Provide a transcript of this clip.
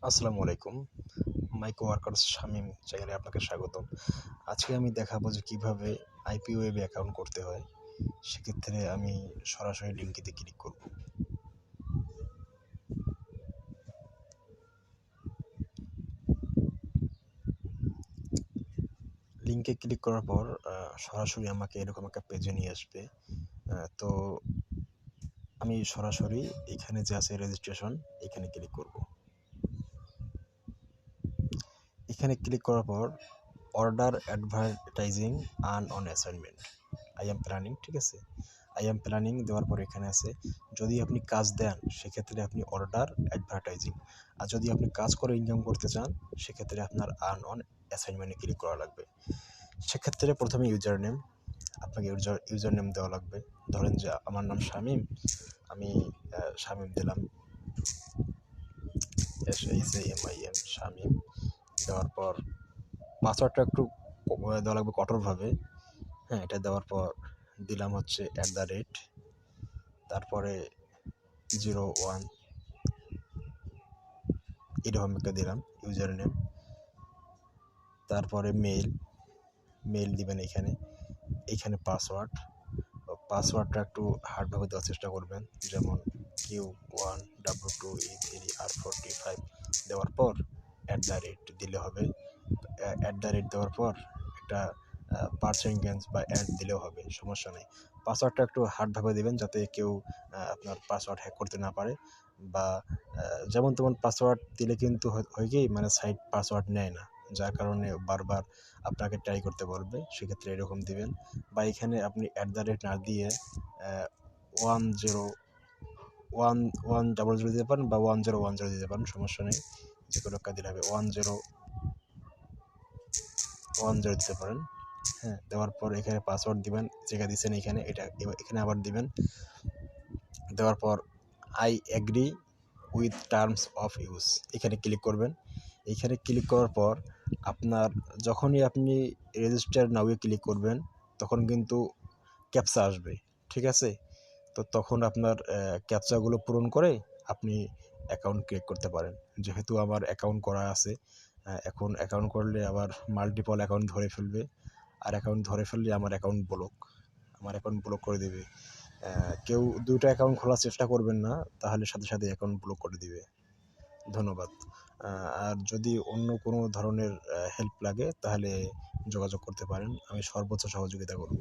আসসালামু আলাইকুম। মাই কোয়ার্কার্স শামীম চ্যানেলে আপনাকে স্বাগতম। আজকে আমি দেখাবো যে কীভাবে আইপি ওয়েবে অ্যাকাউন্ট করতে হয়। সেক্ষেত্রে আমি সরাসরি লিঙ্কেতে ক্লিক করব। লিঙ্কে ক্লিক করার পর সরাসরি আমাকে এরকম একটা পেজে নিয়ে আসবে। তো আমি সরাসরি এখানে যে আছে রেজিস্ট্রেশন, এখানে ক্লিক করব। এখানে ক্লিক করার পর order advertising earn on assignment I am planning, ঠিক আছে। আই এম প্ল্যানিং দেওয়ার পর এখানে আছে যদি আপনি কাজ দেন সেক্ষেত্রে আপনি অর্ডার অ্যাডভার্টাইজিং, আর যদি আপনি কাজ করে ইনকাম করতে চান সেক্ষেত্রে আপনার আর্ন অন অ্যাসাইনমেন্টে ক্লিক করা লাগবে। সেক্ষেত্রে প্রথমে ইউজার নেম, আপনাকে ইউজার নেম দেওয়া লাগবে। ধরেন যে আমার নাম শামীম, আমি শামীম দিলাম, SHAMIM শামীম। দেওয়ার পর পাসওয়ার্ডটা একটু দেওয়া লাগবে কঠোরভাবে। হ্যাঁ, এটা দেওয়ার পর দিলাম হচ্ছে @ তারপরে 01 এরকম একটা দিলাম ইউজার নেম। তারপরে মেইল দিবেন এইখানে পাসওয়ার্ডটা একটু হার্ডভাবে দেওয়ার চেষ্টা করবেন, যেমন Q1W2E3R45 দেওয়ার পর দিলে হবে। দেওয়ার পর একটা পার্সেন্টেজ বা দিলেও হবে, সমস্যা নেই। পাসওয়ার্ডটা একটু হার্ডভাবে দেবেন যাতে কেউ আপনার পাসওয়ার্ড হ্যাক করতে না পারে, বা যেমন তেমন পাসওয়ার্ড দিলে কিন্তু হয় কি, মানে সাইট পাসওয়ার্ড নেয় না, যার কারণে বারবার আপনাকে ট্রাই করতে বলবে। সেক্ষেত্রে এরকম দিবেন, বা এখানে আপনি না দিয়ে 101100 দিতে পারেন, বা 1010 দিতে পারেন, সমস্যা নেই। যে কোনো একটা দিলে হবে 1010 দিতে পারেন। হ্যাঁ, দেওয়ার পর এখানে পাসওয়ার্ড দিবেন, যেটা দিচ্ছেন এখানে আবার দিবেন। দেওয়ার পর I agree with terms of use এখানে ক্লিক করবেন। এইখানে ক্লিক করার পর আপনার যখনই আপনি রেজিস্টার নাও ক্লিক করবেন তখন কিন্তু ক্যাপচা আসবে, ঠিক আছে। তো তখন আপনার ক্যাপচাগুলো পূরণ করে আপনি অ্যাকাউন্ট ক্রিয়েট করতে পারেন। যেহেতু আমার অ্যাকাউন্ট করা আছে, এখন অ্যাকাউন্ট করলে আবার মাল্টিপল অ্যাকাউন্ট ধরে ফেলবে, আর অ্যাকাউন্ট ধরে ফেললে আমার অ্যাকাউন্ট ব্লক করে দেবে। কেউ 2টা অ্যাকাউন্ট খোলার চেষ্টা করবেন না, তাহলে সাথে সাথে অ্যাকাউন্ট ব্লক করে দিবে। ধন্যবাদ। আর যদি অন্য কোনো ধরনের হেল্প লাগে তাহলে যোগাযোগ করতে পারেন, আমি সর্বোচ্চ সহযোগিতা করব।